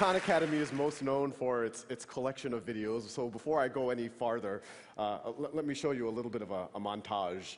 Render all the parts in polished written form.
Khan Academy is most known for its collection of videos. So before I go any farther, let me show you a little bit of a montage.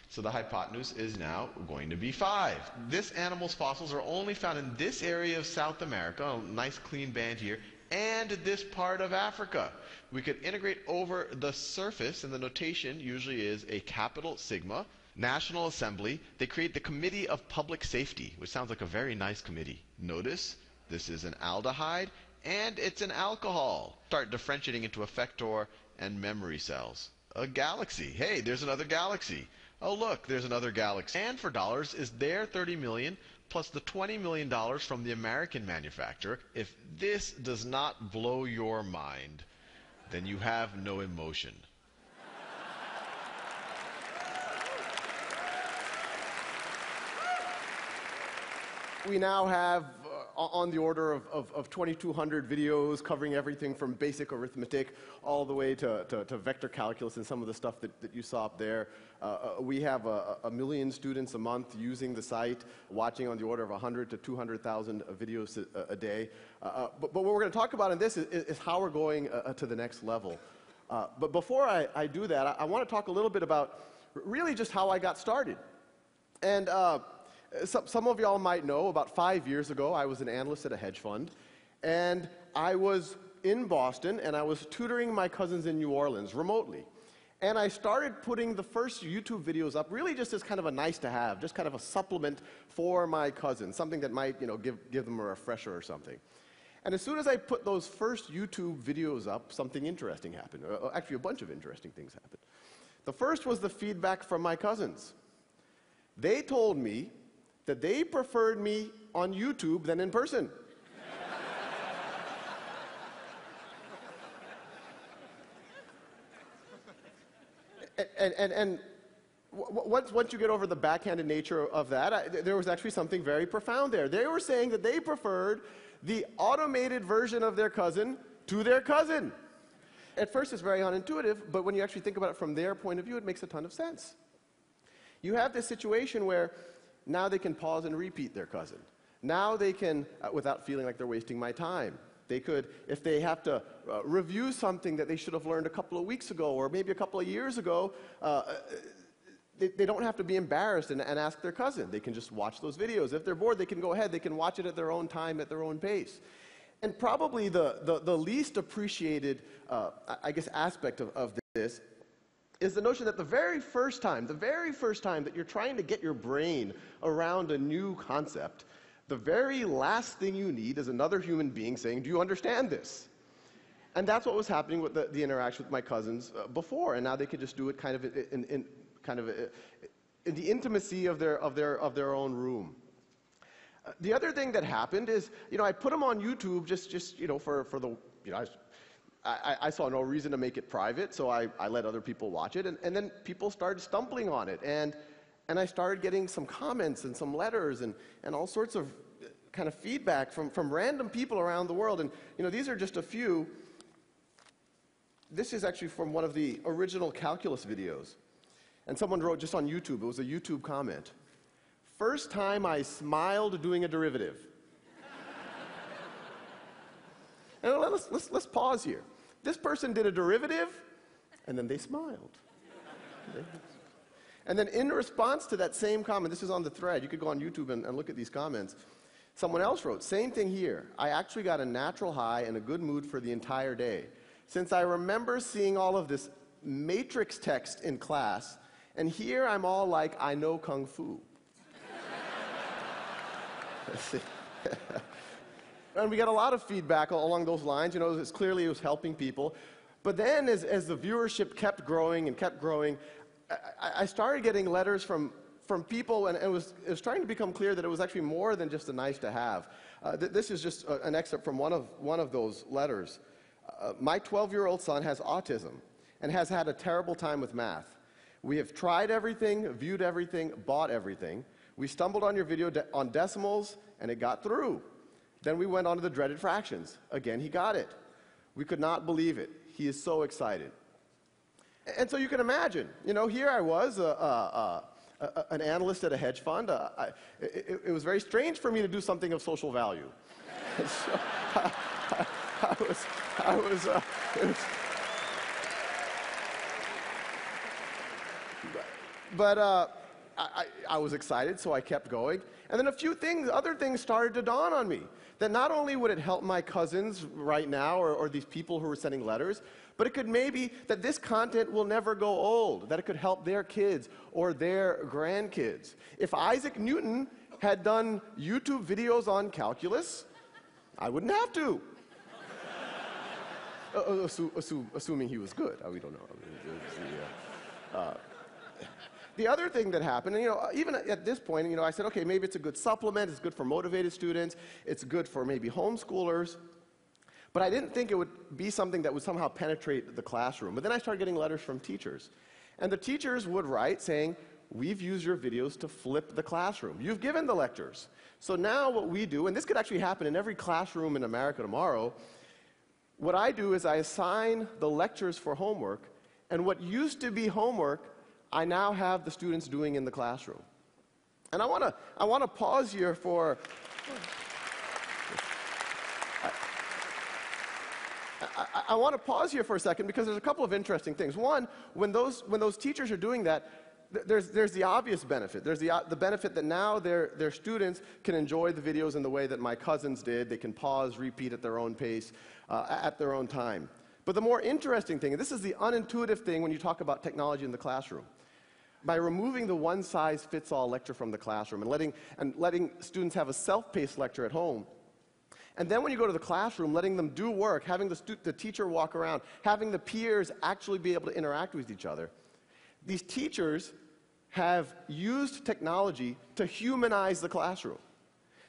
So the hypotenuse is now going to be 5. This animal's fossils are only found in this area of South America, a nice clean band here, and this part of Africa. We could integrate over the surface, and the notation usually is a capital sigma. National Assembly, they create the Committee of Public Safety, which sounds like a very nice committee. Notice, this is an aldehyde, and it's an alcohol. Start differentiating into effector and memory cells. A galaxy. Hey, there's another galaxy. Oh, look, there's another galaxy. And for dollars is their 30 million plus the $20 million from the American manufacturer. If this does not blow your mind, then you have no emotion. We now have on the order of 2,200 videos covering everything from basic arithmetic all the way to vector calculus and some of the stuff that you saw up there. We have a million students a month using the site, watching on the order of 100 to 200,000 videos a day. But what we're going to talk about in this is how we're going to the next level. But before I do that, I want to talk a little bit about really just how I got started. And some of y'all might know, about 5 years ago, I was an analyst at a hedge fund, and I was in Boston, and I was tutoring my cousins in New Orleans remotely. And I started putting the first YouTube videos up really just as kind of a nice-to-have, just kind of a supplement for my cousins, something that might, give them a refresher or something. And as soon as I put those first YouTube videos up, something interesting happened. Actually, a bunch of interesting things happened. The first was the feedback from my cousins. They told me that they preferred me on YouTube than in person. And once you get over the backhanded nature of that, there was actually something very profound there. They were saying that they preferred the automated version of their cousin to their cousin. At first, it's very unintuitive, but when you actually think about it from their point of view, it makes a ton of sense. You have this situation where now they can pause and repeat their cousin. Now they can, without feeling like they're wasting my time. They could, if they have to review something that they should have learned a couple of weeks ago or maybe a couple of years ago, they don't have to be embarrassed and ask their cousin. They can just watch those videos. If they're bored, they can go ahead. They can watch it at their own time, at their own pace. And probably the least appreciated, aspect of this is the notion that the very first time that you're trying to get your brain around a new concept, the very last thing you need is another human being saying, "Do you understand this?" And that's what was happening with the interaction with my cousins before, and now they could just do it kind of in the intimacy of their own room. The other thing that happened is, I put them on YouTube just for the, I saw no reason to make it private, so I let other people watch it, and then people started stumbling on it, and I started getting some comments and some letters and all sorts of kind of feedback from random people around the world, and these are just a few. This is actually from one of the original calculus videos, and someone wrote just on YouTube, it was a YouTube comment, "First time I smiled doing a derivative." And let's pause here. This person did a derivative, and then they smiled. And then in response to that same comment, this is on the thread, you could go on YouTube and look at these comments, someone else wrote, "Same thing here. I actually got a natural high and a good mood for the entire day. Since I remember seeing all of this matrix text in class, and here I'm all like, I know Kung Fu." And we got a lot of feedback along those lines. It's clearly it was helping people. But then as the viewership kept growing and kept growing, I started getting letters from people, and it was starting to become clear that it was actually more than just a nice to have. This is just an excerpt from one of those letters. "My 12-year-old son has autism and has had a terrible time with math. We have tried everything, viewed everything, bought everything. We stumbled on your video on decimals, and it got through. Then we went on to the dreaded fractions. Again, he got it. We could not believe it. He is so excited." And so you can imagine, here I was, an analyst at a hedge fund. It was very strange for me to do something of social value. So, I was excited, so I kept going. And then other things started to dawn on me. That not only would it help my cousins right now, or these people who were sending letters, but it could maybe, that this content will never go old, that it could help their kids or their grandkids. If Isaac Newton had done YouTube videos on calculus, I wouldn't have to. Assuming he was good. We don't know. The other thing that happened, and even at this point, I said, okay, maybe it's a good supplement, it's good for motivated students, it's good for maybe homeschoolers, but I didn't think it would be something that would somehow penetrate the classroom. But then I started getting letters from teachers. And the teachers would write saying, we've used your videos to flip the classroom. You've given the lectures. So now what we do, and this could actually happen in every classroom in America tomorrow, what I do is I assign the lectures for homework, and what used to be homework, I now have the students doing in the classroom. And I want to pause here for I want to pause here for a second because there's a couple of interesting things. One, when those teachers are doing that, there's the obvious benefit. There's the benefit that now their students can enjoy the videos in the way that my cousins did. They can pause, repeat at their own pace, at their own time. But the more interesting thing, and this is the unintuitive thing when you talk about technology in the classroom, by removing the one-size-fits-all lecture from the classroom and letting students have a self-paced lecture at home, and then when you go to the classroom, letting them do work, having the teacher walk around, having the peers actually be able to interact with each other, these teachers have used technology to humanize the classroom.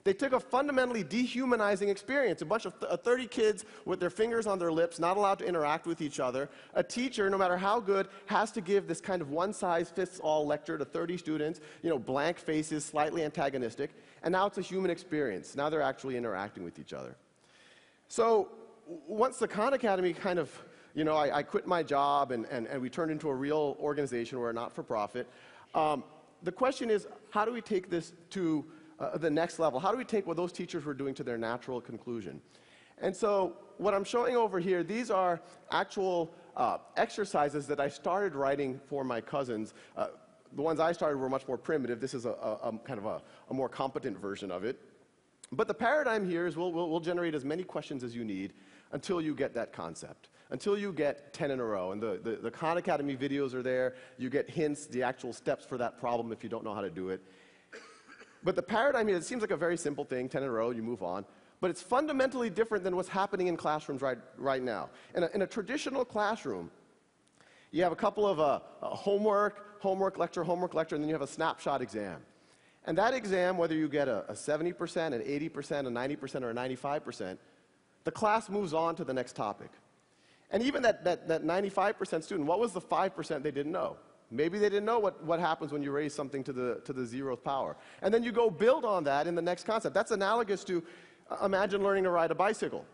They took a fundamentally dehumanizing experience, a bunch of 30 kids with their fingers on their lips, not allowed to interact with each other. A teacher, no matter how good, has to give this kind of one-size-fits-all lecture to 30 students, blank faces, slightly antagonistic, and now it's a human experience. Now they're actually interacting with each other. So once the Khan Academy kind of, I quit my job and we turned into a real organization, we're a not-for-profit, the question is, how do we take this to the next level? How do we take what those teachers were doing to their natural conclusion? And so what I'm showing over here, these are actual exercises that I started writing for my cousins. The ones I started were much more primitive. This is a kind of a more competent version of it. But the paradigm here is we'll generate as many questions as you need until you get that concept, until you get 10 in a row. And the Khan Academy videos are there. You get hints, the actual steps for that problem if you don't know how to do it. But the paradigm here, it seems like a very simple thing, 10 in a row, you move on. But it's fundamentally different than what's happening in classrooms right now. In a traditional classroom, you have a couple of homework lecture, and then you have a snapshot exam. And that exam, whether you get a 70%, an 80%, a 90%, or a 95%, the class moves on to the next topic. And even that 95% student, what was the 5% they didn't know? Maybe they didn't know what happens when you raise something to the 0th power. And then you go build on that in the next concept. That's analogous to, imagine learning to ride a bicycle.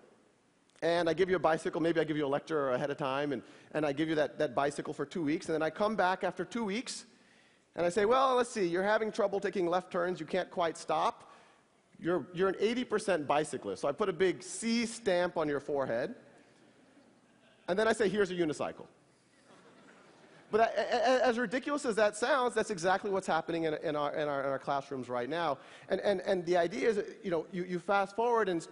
And I give you a bicycle, maybe I give you a lecture ahead of time, and I give you that bicycle for 2 weeks, and then I come back after 2 weeks, and I say, well, let's see, you're having trouble taking left turns, you can't quite stop. You're an 80% bicyclist. So I put a big C stamp on your forehead, and then I say, here's a unicycle. But as ridiculous as that sounds, that's exactly what's happening in our classrooms right now. And the idea is, you fast forward and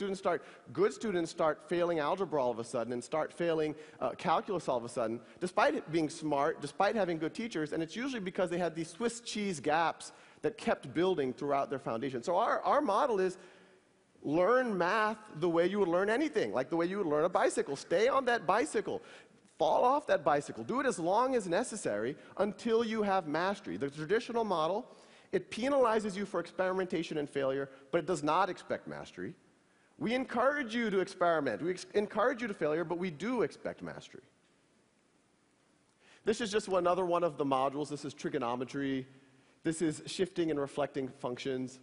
good students start failing algebra all of a sudden and start failing calculus all of a sudden, despite it being smart, despite having good teachers, and it's usually because they had these Swiss cheese gaps that kept building throughout their foundation. So our model is learn math the way you would learn anything, like the way you would learn a bicycle. Stay on that bicycle. Fall off that bicycle. Do it as long as necessary until you have mastery. The traditional model, it penalizes you for experimentation and failure, but it does not expect mastery. We encourage you to experiment. We encourage you to failure, but we do expect mastery. This is just another one of the modules. This is trigonometry. This is shifting and reflecting functions.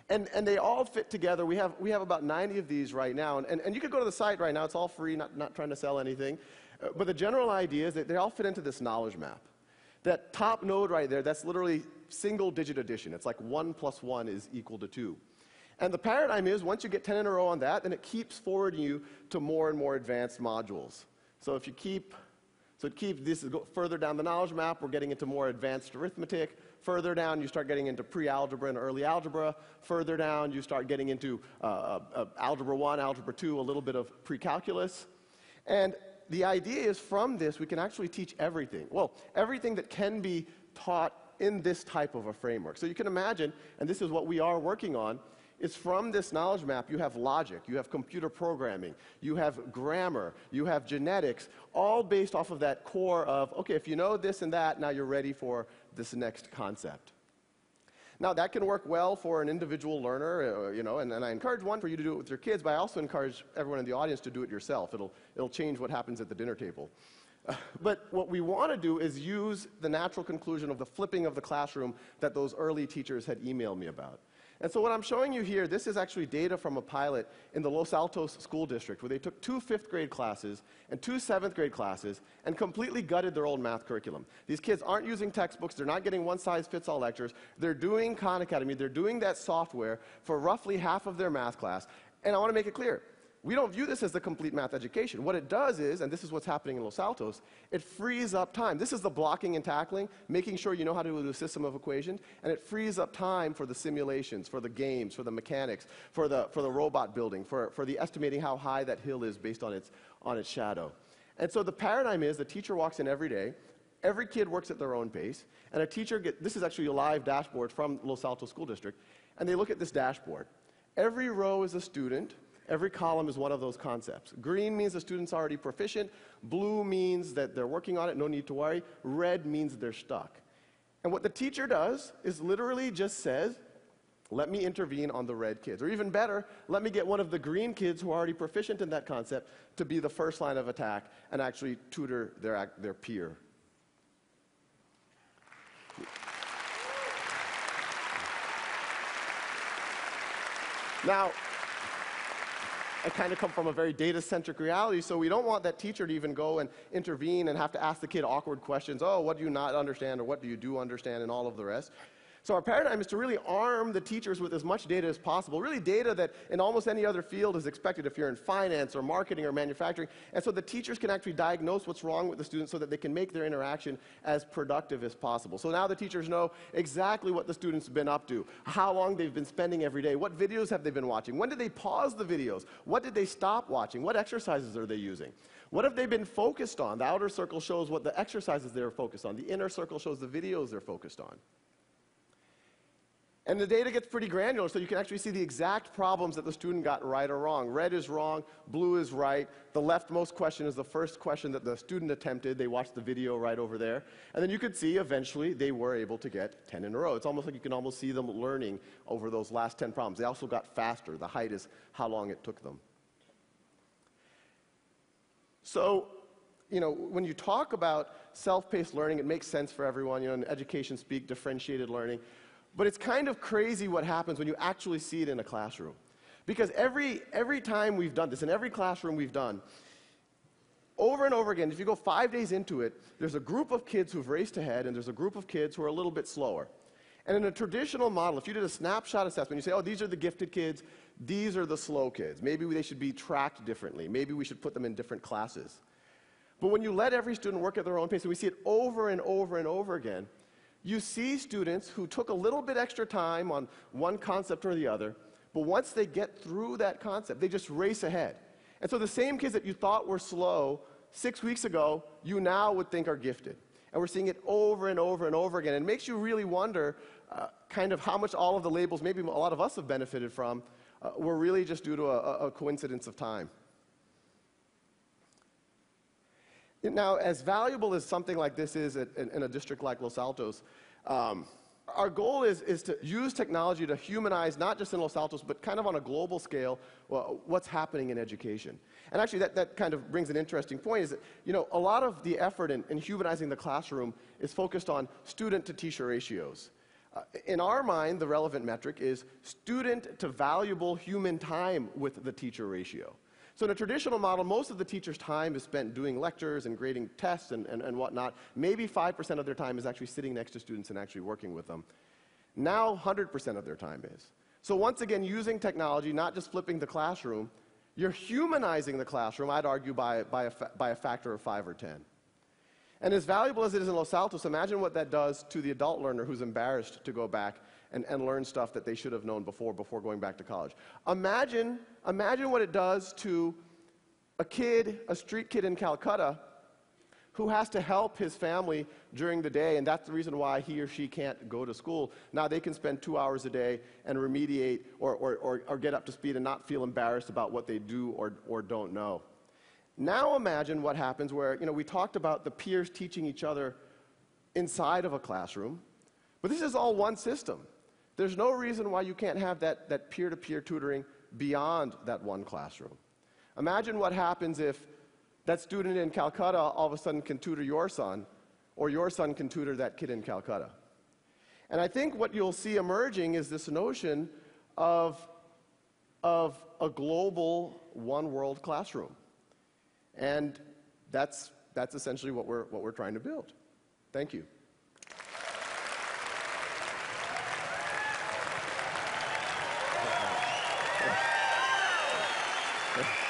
And they all fit together. We have about 90 of these right now. And you could go to the site right now. It's all free, not trying to sell anything. But the general idea is that they all fit into this knowledge map. That top node right there, that's literally single-digit addition. It's like 1 plus 1 is equal to 2. And the paradigm is, once you get 10 in a row on that, then it keeps forwarding you to more and more advanced modules. So if you keep, this is further down the knowledge map, we're getting into more advanced arithmetic. Further down, you start getting into pre-algebra and early algebra. Further down, you start getting into algebra 1, algebra 2, a little bit of pre-calculus. And the idea is from this, we can actually teach everything. Well, everything that can be taught in this type of a framework. So you can imagine, and this is what we are working on, is from this knowledge map, you have logic, you have computer programming, you have grammar, you have genetics, all based off of that core of, okay, if you know this and that, now you're ready for this next concept. Now, that can work well for an individual learner, and I encourage one for you to do it with your kids, but I also encourage everyone in the audience to do it yourself. It'll change what happens at the dinner table. But what we want to do is use the natural conclusion of the flipping of the classroom that those early teachers had emailed me about. And so what I'm showing you here, this is actually data from a pilot in the Los Altos School District, where they took 2 5th grade classes and 2 7th grade classes and completely gutted their old math curriculum. These kids aren't using textbooks, they're not getting one-size-fits-all lectures, they're doing Khan Academy, they're doing that software for roughly half of their math class. And I want to make it clear, we don't view this as the complete math education. What it does is, and this is what's happening in Los Altos, it frees up time. This is the blocking and tackling, making sure you know how to do a system of equations, and it frees up time for the simulations, for the games, for the mechanics, for the robot building, for the estimating how high that hill is based on its shadow. And so the paradigm is the teacher walks in every day, every kid works at their own pace, and a teacher this is actually a live dashboard from Los Altos School District, and they look at this dashboard. Every row is a student. Every column is one of those concepts. Green means the student's already proficient. Blue means that they're working on it, no need to worry. Red means they're stuck. And what the teacher does is literally just says, let me intervene on the red kids. Or even better, let me get one of the green kids who are already proficient in that concept to be the first line of attack and actually tutor their peer. Now, I kind of come from a very data-centric reality, so we don't want that teacher to even go and intervene and have to ask the kid awkward questions. Oh, what do you not understand, or what do you do understand, and all of the rest. So our paradigm is to really arm the teachers with as much data as possible, really data that in almost any other field is expected if you're in finance or marketing or manufacturing. And so the teachers can actually diagnose what's wrong with the students so that they can make their interaction as productive as possible. So now the teachers know exactly what the students have been up to, how long they've been spending every day, what videos have they been watching, when did they pause the videos, what did they stop watching, what exercises are they using, what have they been focused on. The outer circle shows what the exercises they're focused on. The inner circle shows the videos they're focused on. And the data gets pretty granular, so you can actually see the exact problems that the student got right or wrong. Red is wrong, blue is right. The leftmost question is the first question that the student attempted. They watched the video right over there. And then you could see eventually they were able to get 10 in a row. It's almost like you can almost see them learning over those last 10 problems. They also got faster. The height is how long it took them. So, when you talk about self-paced learning, it makes sense for everyone. In education speak, differentiated learning. But it's kind of crazy what happens when you actually see it in a classroom. Because every time we've done this, in every classroom we've done, over and over again, if you go 5 days into it, there's a group of kids who've raced ahead, and there's a group of kids who are a little bit slower. And in a traditional model, if you did a snapshot assessment, you say, oh, these are the gifted kids, these are the slow kids. Maybe they should be tracked differently. Maybe we should put them in different classes. But when you let every student work at their own pace, and we see it over and over and over again, you see students who took a little bit extra time on one concept or the other, but once they get through that concept, they just race ahead. And so the same kids that you thought were slow 6 weeks ago, you now would think are gifted. And we're seeing it over and over and over again. And it makes you really wonder kind of how much all of the labels, maybe a lot of us have benefited from, were really just due to a coincidence of time. Now, as valuable as something like this is in a district like Los Altos, our goal is to use technology to humanize, not just in Los Altos, but kind of on a global scale, what's happening in education. And actually, that kind of brings an interesting point, is that, a lot of the effort in humanizing the classroom is focused on student-to-teacher ratios. In our mind, the relevant metric is student to valuable human time with the teacher ratio. So in a traditional model, most of the teacher's time is spent doing lectures and grading tests and whatnot. Maybe 5% of their time is actually sitting next to students and actually working with them. Now 100% of their time is. So once again, using technology, not just flipping the classroom, you're humanizing the classroom, I'd argue, by a factor of 5 or 10. And as valuable as it is in Los Altos, imagine what that does to the adult learner who's embarrassed to go back and learn stuff that they should have known before going back to college. Imagine what it does to a street kid in Calcutta who has to help his family during the day, and that's the reason why he or she can't go to school. Now they can spend 2 hours a day and remediate or get up to speed and not feel embarrassed about what they do or don't know. Now imagine what happens where, we talked about the peers teaching each other inside of a classroom, but this is all one system. There's no reason why you can't have that peer-to-peer tutoring beyond that one classroom. Imagine what happens if that student in Calcutta all of a sudden can tutor your son, or your son can tutor that kid in Calcutta. And I think what you'll see emerging is this notion of a global one-world classroom. And that's essentially what we're trying to build. Thank you.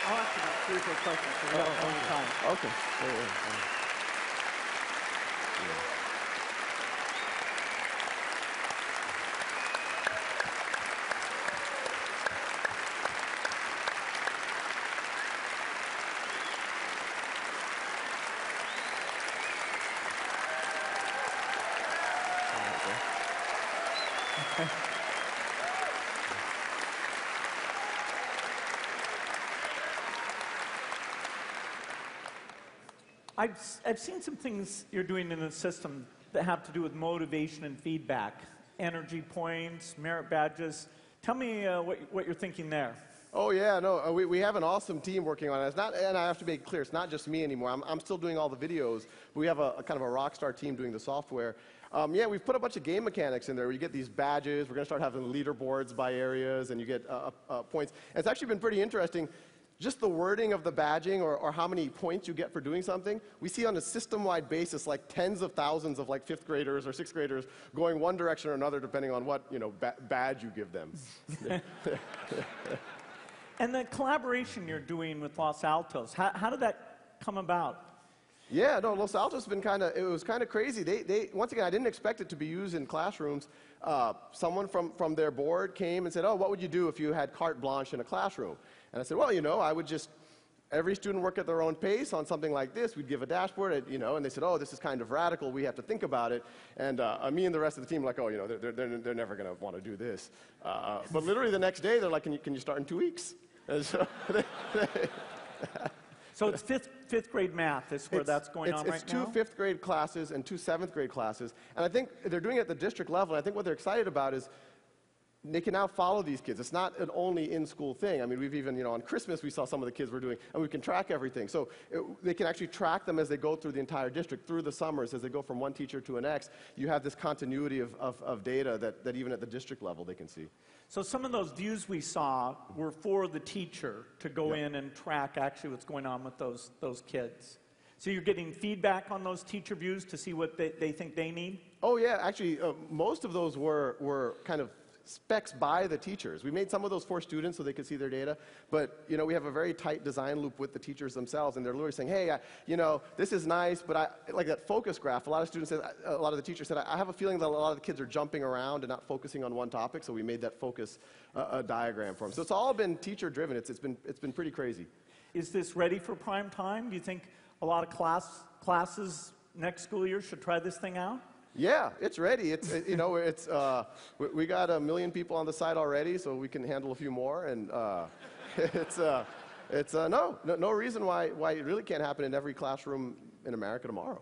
I'll ask you about 3 or 4 questions. So we have plenty of time. Okay. I've seen some things you're doing in the system that have to do with motivation and feedback, energy points, merit badges. Tell me what you're thinking there. Oh yeah, no, we have an awesome team working on it. It's not, and I have to make it clear, it's not just me anymore. I'm still doing all the videos, but we have a kind of a rock star team doing the software. Yeah, we've put a bunch of game mechanics in there where you get these badges. We're going to start having leaderboards by areas, and you get points. And it's actually been pretty interesting. Just the wording of the badging or how many points you get for doing something, we see on a system-wide basis like tens of thousands of like 5th graders or 6th graders going one direction or another depending on what badge you give them. And the collaboration you're doing with Los Altos, how did that come about? Yeah, no, Los Altos has been it was kind of crazy. They once again, I didn't expect it to be used in classrooms. Someone from their board came and said, oh, what would you do if you had carte blanche in a classroom? And I said, well, I would just, every student work at their own pace on something like this. We'd give a dashboard, and they said, oh, this is kind of radical. We have to think about it. And me and the rest of the team were like, oh, they're never going to want to do this. But literally the next day, they're like, can you start in 2 weeks? And so So it's fifth grade math is where that's going on right now? It's 2 5th grade classes and 2 7th grade classes. And I think they're doing it at the district level. And I think what they're excited about is they can now follow these kids. It's not an only in-school thing. I mean, we've even, on Christmas, we saw some of the kids were doing, and we can track everything. So they can actually track them as they go through the entire district, through the summers, as they go from one teacher to the next. You have this continuity of data that even at the district level they can see. So some of those views we saw were for the teacher to go in and track actually what's going on with those kids. So you're getting feedback on those teacher views to see what they think they need? Oh, yeah. Actually, most of those were kind of specs by the teachers. We made some of those for students so they could see their data, but we have a very tight design loop with the teachers themselves, and they're literally saying, hey, this is nice, but I like that focus graph. A lot of the teachers said, I have a feeling that a lot of the kids are jumping around and not focusing on one topic, so we made that focus diagram for them. So it's all been teacher driven. It's been pretty crazy. Is this ready for prime time? Do you think a lot of classes next school year should try this thing out? Yeah, it's ready. We got 1 million people on the site already, so we can handle a few more. And no reason why it really can't happen in every classroom in America tomorrow.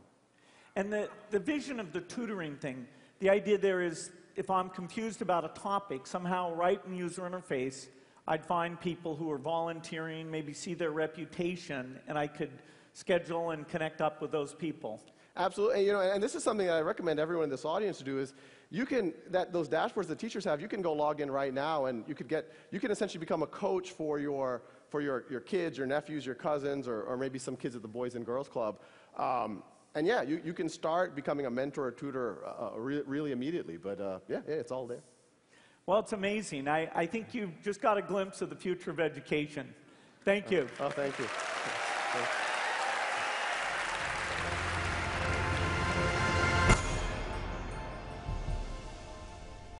And the vision of the tutoring thing, the idea there is, if I'm confused about a topic, somehow right in user interface, I'd find people who are volunteering, maybe see their reputation, and I could schedule and connect up with those people. Absolutely, and this is something that I recommend everyone in this audience to do is those dashboards the teachers have, you can go log in right now and you can essentially become a coach for your for your kids, your nephews, your cousins, or maybe some kids at the Boys and Girls Club. And yeah, you can start becoming a mentor or tutor really immediately. But yeah, it's all there. Well, it's amazing. I think you've just got a glimpse of the future of education. Thank you. Oh, thank you.